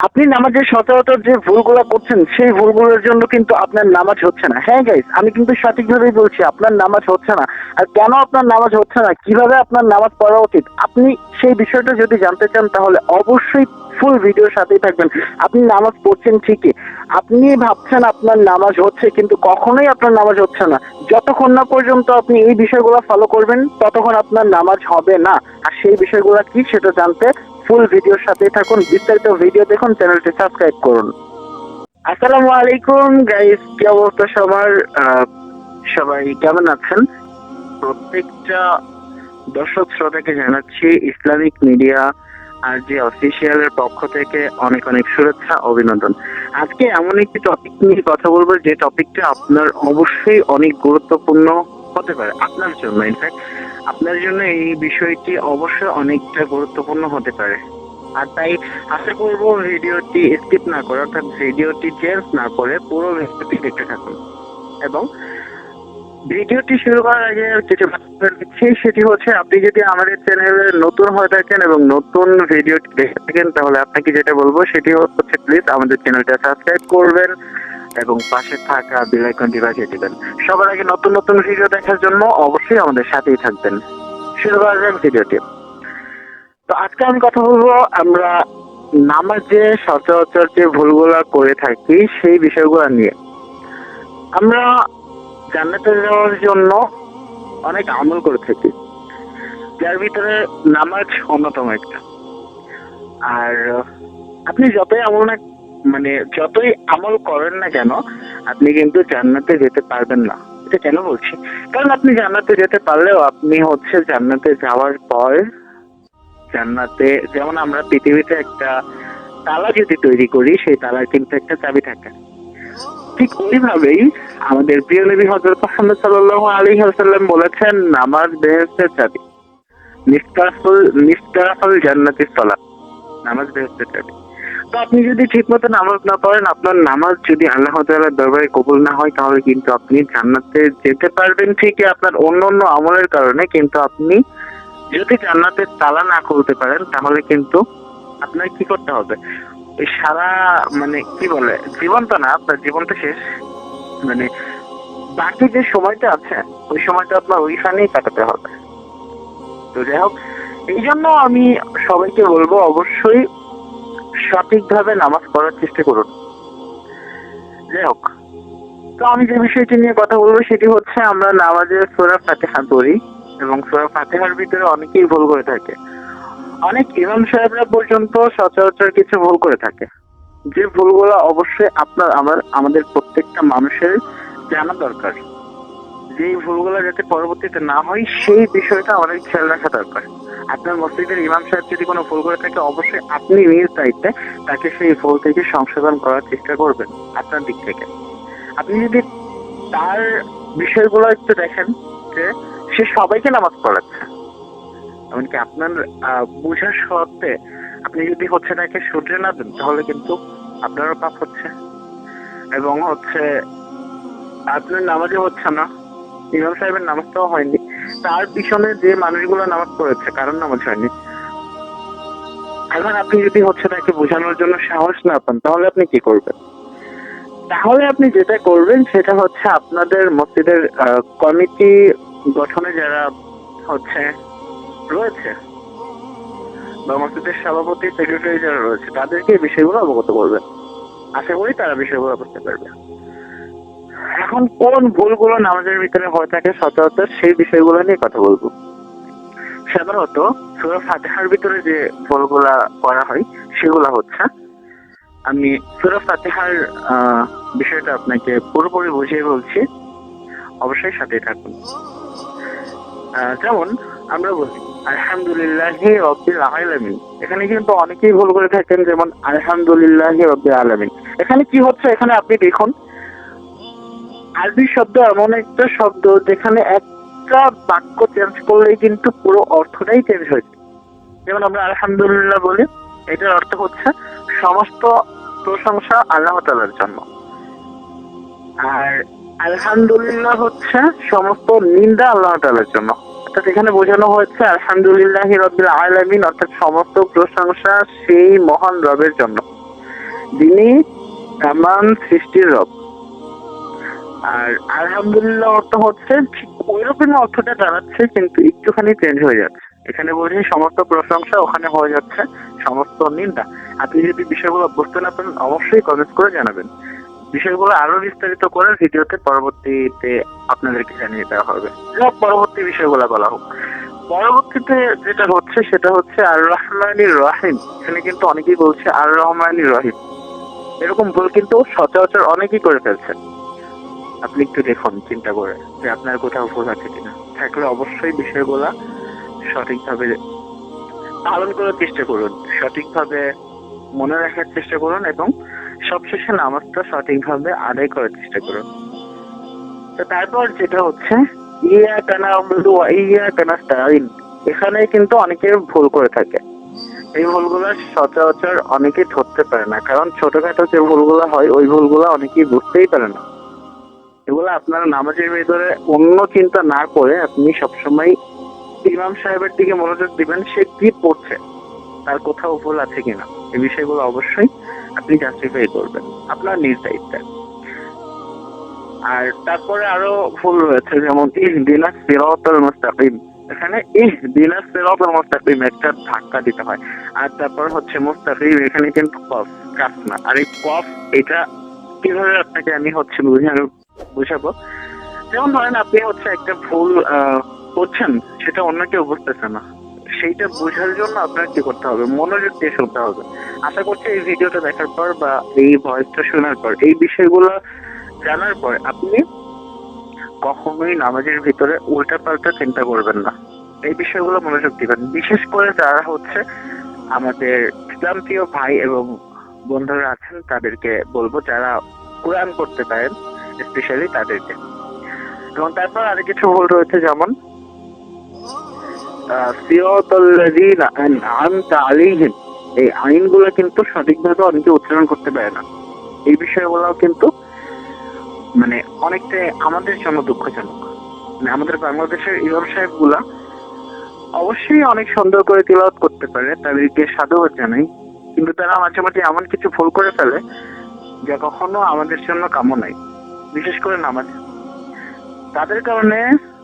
আপনি নামাজের সচরাচর যে ভুলগুলো করছেন সেই ভুলগুলোর জন্য কিন্তু আপনার নামাজ হচ্ছে না। হ্যাঁ গাইস, আমি কিন্তু সঠিকভাবেই বলছি আপনার নামাজ হচ্ছে না। আর কেন আপনার নামাজ হচ্ছে না, কিভাবে আপনার নামাজ পড়া উচিত, আপনি সেই বিষয়টা যদি জানতে চান তাহলে অবশ্যই ফুল ভিডিওর সাথেই থাকবেন। আপনি নামাজ পড়ছেন ঠিকই, আপনি ভাবছেন আপনার নামাজ হচ্ছে, কিন্তু কখনোই আপনার নামাজ হচ্ছে না। যতক্ষণ না পর্যন্ত আপনি এই বিষয়গুলো ফলো করবেন ততক্ষণ আপনার নামাজ হবে না। আর সেই বিষয়গুলো কি সেটা জানতে ফুল ভিডিওর সাথেই থাকুন। বিস্তারিত ভিডিও দেখুন, চ্যানেলটি সাবস্ক্রাইব করুন। আসসালামু আলাইকুম গাইস, কি অবস্থা সবার? সবাই কেমন আছেন? প্রত্যেকটা দর্শক শ্রোতাকে জানাচ্ছি ইসলামিক মিডিয়া আর যে অফিসিয়ালের পক্ষ থেকে অনেক অনেক শুভেচ্ছা, অভিনন্দন। আজকে এমন একটি টপিক নিয়ে কথা বলবো যে টপিকটা আপনার অবশ্যই অনেক গুরুত্বপূর্ণ হতে পারে আপনার জন্য। ইনফ্যাক্ট আপনার জন্য এই বিষয়টি অবশ্যই অনেকটা গুরুত্বপূর্ণ হতে পারে। আর তাই আশা করবো ভিডিওটি স্কিপ না করে, অর্থাৎ ভিডিওটি চেঞ্জ না করে পুরো ভিডিওটি দেখতে থাকুন। এবং ভিডিওটি শুরু করার আগে কিছু দিচ্ছি, সেটি হচ্ছে আপনি যদি আমাদের চ্যানেলে নতুন হয়ে থাকেন এবং নতুন ভিডিওটি দেখে থাকেন তাহলে আপনাকে যেটা বলবো সেটি হচ্ছে প্লিজ আমাদের চ্যানেলটা সাবস্ক্রাইব করবেন এবং পাশে থাকা বেল আইকনটি বাজিয়ে দিবেন। সবার আগে নতুন নতুন ভিডিও দেখার জন্য অবশ্যই আমাদের সাথেই থাকবেন। শুরু করা যাক ভিডিওটি। তো আজকে আমি কথা বলবো আমরা নামাজে সচরাচর যে ভুলগুলা করে থাকি সেই বিষয়গুলো নিয়ে। আমরা জান্নাতে যাওয়ার জন্য অনেক আমল করে থাকি, যার ভিতরে নামাজ অন্যতম একটা। আর আপনি যতই আমল না মানে যতই আমল করেন না কেন আপনি কিন্তু জান্নাতে যেতে পারবেন না। এটা কেন বলছি, কারণ আপনি জান্নাতে যেতে পারলেও আপনি হচ্ছে জান্নাতে যাওয়ার পর জান্নাতে যেমন আমরা পৃথিবীতে একটা তালা যদি তৈরি করি সেই তালার কিন্তু একটা চাবি থাকে, ঠিক ওইভাবেই আমাদের প্রিয় নবী হযরত মুহাম্মদ সাল্লাল্লাহু আলাইহি ওয়াসাল্লাম বলেছেন নামাজ বেহেশতের চাবি, মিফতাহুল জান্নাতিস সালাত, নামাজ বেহেশতের চাবি। তো আপনি যদি ঠিকমতো নামাজ না পড়েন, আপনার নামাজ যদি আল্লাহ তাআলার দরবারে কবুল না হয় তাহলে কিন্তু আপনি জান্নাতে যেতে পারবেন ঠিকই আপনার অন্য অন্য আমলের কারণে, কিন্তু আপনি যদি জান্নাতের তালা না খুলতে পারেন তাহলে কিন্তু আপনার কি করতে হবে, ওই সারা কি বলে জীবন তো না, আপনার জীবন তো শেষ, মানে বাকি যে সময়টা আছে ওই সময়টা আপনার ওইখানেই কাটাতে হবে। তো যাই হোক, এই জন্য আমি সবাইকে বলবো অবশ্যই সঠিকভাবে নামাজ পড়ার চেষ্টা করুন। যাই হোক, তো আমি যে বিষয়টি নিয়ে কথা বলবো সেটি হচ্ছে আমরা নামাজে সূরা ফাতিহা পড়ি এবং সূরা ফাতিহার ভিতরে অনেকেই ভুল করে থাকে। অনেক ইমাম সাহেবরা পর্যন্ত সচরাচর কিছু ভুল করে থাকে, যে ভুলগুলো অবশ্যই আপনার আমাদের প্রত্যেকটা মানুষের জানা দরকার। যে ভুলগুলো যাতে পরবর্তীতে না হয় সেই বিষয়টা আমাদের খেয়াল রাখা দরকার। আপনার মসজিদের ইমাম সাহেব যদি কোনো ভুল করে থাকে অবশ্যই আপনি নিজ দায়িত্বে তাকে সেই ভুল থেকে সংশোধন করার চেষ্টা করবেন আপনার দিক থেকে। আপনি যদি তার বিষয়গুলো একটু দেখেন যে সে সবাইকে নামাজ পড়াচ্ছে, এমনকি আপনার বোঝার সত্ত্বে আপনি যদি হচ্ছে তাকে শুধরে না দেন তাহলে কিন্তু আপনারও পাপ হচ্ছে এবং হচ্ছে আপনার নামাজে হচ্ছে না, ইমাম সাহেবের নামাজটাও হয়নি, তার পিছনে যে মানুষগুলো নামাজ পড়েছে কারণ নামাজ হয়নি। এখন আপনি যদি হচ্ছে তাকে বোঝানোর জন্য সাহস না পান তাহলে আপনি কি করবেন? তাহলে আপনি যেটা করবেন সেটা হচ্ছে আপনাদের মসজিদের কমিটি গঠনে যারা হচ্ছে রয়েছে বা মসজিদের সভাপতি সেক্রেটারি যারা রয়েছে তাদেরকে এই বিষয়গুলো অবগত করবেন। আশা করি তারা বিষয়গুলো বুঝতে পারবে। এখন কোন ভুলগুলো নামাজের ভিতরে হয়ে থাকে সচরাচর সেই বিষয়গুলো নিয়ে কথা বলবো। সাধারণত সূরা ফাতিহার ভিতরে যে ভুলগুলা করা হয় সেগুলো হচ্ছে, আমি সূরা ফাতিহার বিষয়টা আপনাকে পুরোপুরি বুঝিয়ে বলছি, অবশ্যই সাথে থাকুন। যেমন আমরা বলি আলহামদুলিল্লাহি রাব্বিল আলামিন, এখানে কিন্তু অনেকেই ভুল করে থাকেন, যেমন আলহামদুলিল্লাহি রাব্বিল আলামিন। এখানে কি হচ্ছে, এখানে আপনি দেখুন আরবি শব্দ এমন একটা শব্দ যেখানে একটা বাক্য চেঞ্জ করলেই কিন্তু পুরো অর্থটাই চেঞ্জ হয়েছে। যেমন আমরা আলহামদুলিল্লাহ বলি, এটার অর্থ হচ্ছে সমস্ত প্রশংসা আল্লাহ তাআলার জন্য, আর আলহামদুলিল্লাহ হচ্ছে সমস্ত নিন্দা আল্লাহ তাআলার জন্য। অর্থাৎ এখানে বোঝানো হয়েছে আলহামদুলিল্লাহি রাব্বিল আলামিন, অর্থাৎ সমস্ত প্রশংসা সেই মহান রবের জন্য। যিনি তামাম সৃষ্টির রব। আর আলহামদুলিল্লাহ অর্থ হচ্ছে ঠিক ওই রকম অর্থটা দাঁড়াচ্ছে, কিন্তু একটুখানি চেঞ্জ হয়ে যাচ্ছে। এখানে বলছি সমস্ত প্রশংসা, ওখানে হয়ে যাচ্ছে সমস্ত নিন্দা। আপনি যদি বিষয়গুলো বুঝতে না পারেন অবশ্যই কমেন্ট করে জানাবেন। বিষয়গুলো আরো বিস্তারিত করে ভিডিওতে পরবর্তীতে আপনাদেরকে জানিয়ে দেওয়া হবে। পরবর্তী বিষয়গুলো বলা হোক। পরবর্তীতে যেটা হচ্ছে সেটা হচ্ছে আর রহমানির রহিম। এখানে কিন্তু অনেকেই বলছে আর রহমানির রহিম, এরকম ভুল কিন্তু সচরাচর অনেকেই করে ফেলছে। আপনি একটু দেখুন চিন্তা করে যে আপনার কোথাও ভুল আছে কিনা, থাকলে অবশ্যই বিষয়গুলা সঠিকভাবে পালন করার চেষ্টা করুন, সঠিকভাবে মনে রাখার চেষ্টা করুন এবং সবশেষে নামাজটা সঠিকভাবে আদায় করার চেষ্টা করুন। তো তারপর যেটা হচ্ছে ইয়াকা না'বুদু ওয়া ইয়াকা নাস্তাঈন, এখানে কিন্তু অনেকে ভুল করে থাকে। এই ভুলগুলো সচরাচর অনেকে ধরতে পারে না, কারণ ছোটখাটো যে ভুলগুলো হয় ওই ভুলগুলো অনেকেই বুঝতেই পারে না। এগুলো আপনার নামাজের ভিতরে অন্য চিন্তা না করে আপনি সবসময় ইমাম সাহেবের দিকে মনোযোগ দিবেন, সে কি পড়ছে, তার কোথাও ভুল আছে কিনা, এই বিষয়গুলো অবশ্যই আপনি জাস্টিফাই করবেন আপনার নিজ দায়িত্বে। আর তারপরে আরো ভুল রয়েছে, যেমন ইহদিনাস সিরাতাল মুস্তাকিম, এখানে ইহদিনাস সিরাতাল মুস্তাকিম একটা ধাক্কা দিতে হয়। আর তারপর হচ্ছে মুস্তাকিম, এখানে কিন্তু কফ, কাফ না। আর এই কফ এটা কিভাবে আপনাকে আমি হচ্ছে বুঝাবো। যেমন ধরেন আপনি হচ্ছে একটা ভুল করছেন, সেটা অন্য কেউ বুঝতেছে না, সেইটা বোঝার জন্য আপনার কি করতে হবে, মনোযোগ দিয়ে শুনতে হবে। আশা করছি এই ভিডিওটা দেখার পর বা এই ভয়েসটা শোনার পর, এই বিষয়গুলো জানার পর আপনি কখনোই নামাজের ভিতরে উল্টাপাল্টা চিন্তা করবেন না, এই বিষয়গুলো মনোযোগ দিবেন। বিশেষ করে যারা হচ্ছে আমাদের ইসলাম প্রিয় ভাই এবং বন্ধুরা আছেন তাদেরকে বলবো, যারা কোরআন পড়তে পারেন স্পেশালি তাদেরকে। এবং তারপর আরো কিছু ভুল রয়েছে, যেমন সিরাতাল্লাযীনা আন'আমতা আলাইহিম, এই আইনগুলো কিন্তু সঠিকভাবে অনেকে উচ্চারণ করতে পারে না। এই বিষয়গুলো কিন্তু মানে অনেকটা আমাদের জন্য দুঃখজনক। মানে আমাদের বাংলাদেশের ইমাম সাহেব গুলা অবশ্যই অনেক সুন্দর করে তিলাওয়াত করতে পারে, তাদেরকে সাধুবাদ জানাই, কিন্তু তারা মাঝে মাঝে এমন কিছু ভুল করে ফেলে যা কখনো আমাদের জন্য কাম্য নাই, বিশেষ করে নামাজ। তাদের কারণে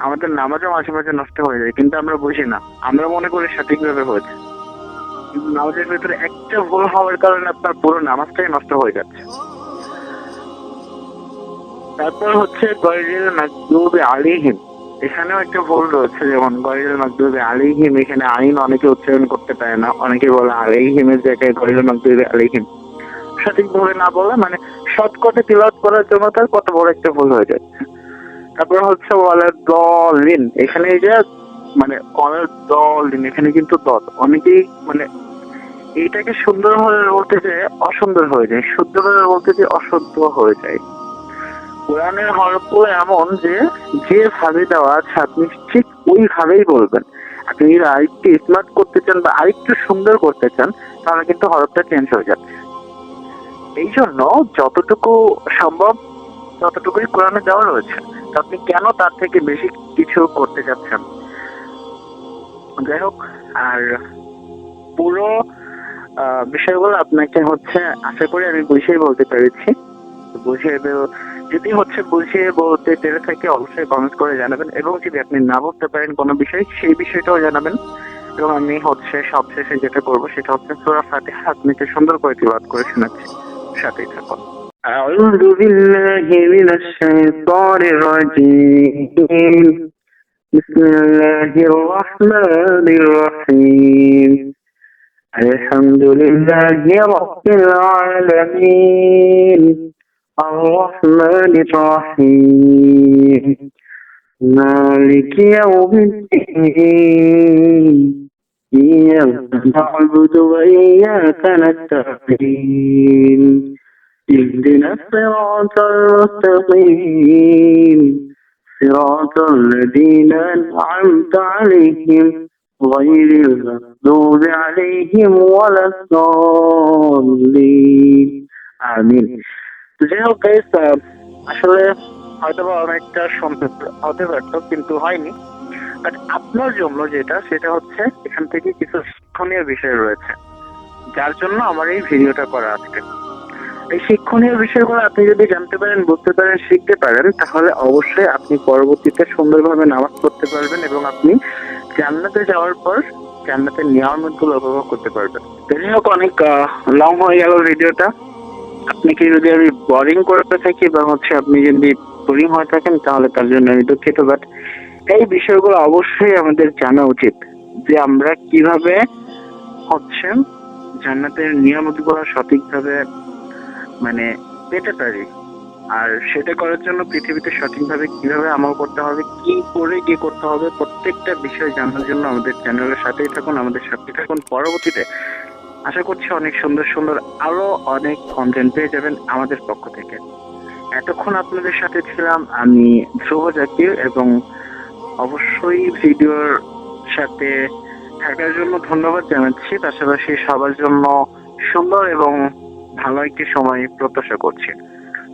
আমাদের নামাজও মাঝে মাঝে নষ্ট হয়ে যায়, কিন্তু আমরা বুঝি না, আমরা মনে করি সঠিকভাবে হয়েছে, কিন্তু নামাজের ভিতরে একটা ভুল হওয়ার কারণে আপনার পুরো নামাজটাই নষ্ট হয়ে যাচ্ছে। তারপর হচ্ছে গায়রিল মাগদুবি আলাইহিম, এখানেও একটা ভুল রয়েছে, যেমন গায়রিল মাগদুবি আলাইহিম, এখানে আইন অনেকে উচ্চারণ করতে পারে না, অনেকে বলে আলাইহিমের জায়গায় গায়রিল মাগদুবি আলাইহিম। সঠিকভাবে না বলে মানে শর্টকাটে তিলাওয়াত করার জন্য তার কত বড় একটা ভুল হয়ে যাচ্ছে। তারপর হচ্ছে ওয়ালাদ-দাল্লিন, এখানে এই যে মানে ওয়ালাদ-দাল্লিন, এখানে কিন্তু দত, অনেকেই মানে এইটাকে সুন্দরভাবে বলতে যে অসুন্দর হয়ে যায়, শুদ্ধভাবে বলতে যে অশুদ্ধ হয়ে যায়। কোরআনের হরফগুলো এমন যে যেভাবে দেওয়া আছে আপনি ঠিক ওইভাবেই বলবেন। আপনি যদি আরেকটু স্মার্ট করতে চান বা আরেকটু সুন্দর করতে চান, তাহলে কিন্তু হরফটা চেঞ্জ হয়ে যাচ্ছে। এই জন্য যতটুকু সম্ভব ততটুকুই কোরআনে দেওয়া রয়েছে, তো আপনি কেন তার থেকে বেশি কিছু করতে যাচ্ছেন। যাই হোক, আর পুরো বিষয়গুলো আপনাকে হচ্ছে আশা করি আমি বুঝিয়ে বলতে পেরেছি। বুঝিয়ে যদি হচ্ছে বুঝিয়ে বলতে পেরে থাকে অবশ্যই কমেন্ট করে জানাবেন, এবং যদি আপনি না বলতে পারেন কোনো বিষয়, সেই বিষয়টাও জানাবেন। এবং আমি হচ্ছে সবশেষে যেটা করবো সেটা হচ্ছে সূরা ফাতিহা আপনাকে সুন্দর করে তিলাওয়াত করে শোনাচ্ছি, সাথেই থাকুন। أعوذ بالله من الشيطان الرجيم بسم الله الرحمن الرحيم الحمد لله رب العالمين الرحمن الرحيم مالك يوم الدين إياك نعبد وإياك نستعين اهدنا الصراط المستقيم صراط الذين أنعمت عليهم غير المغضوب عليهم ولا الضالين آمين। যাই হোক গাইস, আসলে হয়তো বা অনেকটা শুনতে হতে পারতো কিন্তু হয়নি, বাট আপনার জন্য যেটা সেটা হচ্ছে এখান থেকে কিছু শিক্ষণীয় বিষয় রয়েছে, যার জন্য আমার এই ভিডিওটা করা আজকে। এই শিক্ষণীয় বিষয়গুলো আপনি যদি জানতে পারেন, বুঝতে পারেন, শিখতে পারেন, তাহলে অবশ্যই আপনি পরবর্তীতে সুন্দরভাবে নামাজ পড়তে পারবেন এবং আপনি জান্নাতে যাওয়ার পর জান্নাতের নিয়ামতগুলো উপভোগ করতে পারবেন। যাই হোক, অনেক লং হয়ে গেল ভিডিওটা। আপনাকে যদি আমি বোরিং করতে থাকি বা আপনি যদি বোরিং হয়ে থাকেন তাহলে তার জন্য আমি দুঃখিত। বাট এই বিষয়গুলো অবশ্যই আমাদের জানা উচিত যে আমরা কিভাবে জান্নাতের নিয়ামতগুলো সঠিকভাবে মানে পেতে পারি। আর সেটা করার জন্য পৃথিবীতে সঠিকভাবে কিভাবে আমল করতে হবে, কি করে কি করতে হবে, প্রত্যেকটা বিষয় জানার জন্য আমাদের চ্যানেলের সাথেই থাকুন, আমাদের সাথে থাকুন। পরবর্তীতে আশা করছি অনেক সুন্দর সুন্দর আরো অনেক কন্টেন্ট পেয়ে যাবেন আমাদের পক্ষ থেকে। এতক্ষণ আপনাদের সাথে ছিলাম আমি ধ্রুব জাকির, এবং অবশ্যই ভিডিওর সাথে থাকার জন্য ধন্যবাদ জানাচ্ছি। পাশাপাশি সবার জন্য সুন্দর এবং ভালো একটি সময় প্রত্যাশা করছি।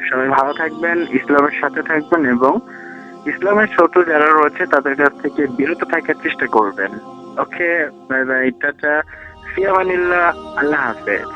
সবাই ভালো থাকবেন, ইসলামের সাথে থাকবেন এবং ইসলামের শত্রু যারা রয়েছে তাদের কাছ থেকে বিরত থাকার চেষ্টা করবেন। ওকে, বাই বাই, টাটা, ফি আমানিল্লাহ, আল্লাহ হাফেজ।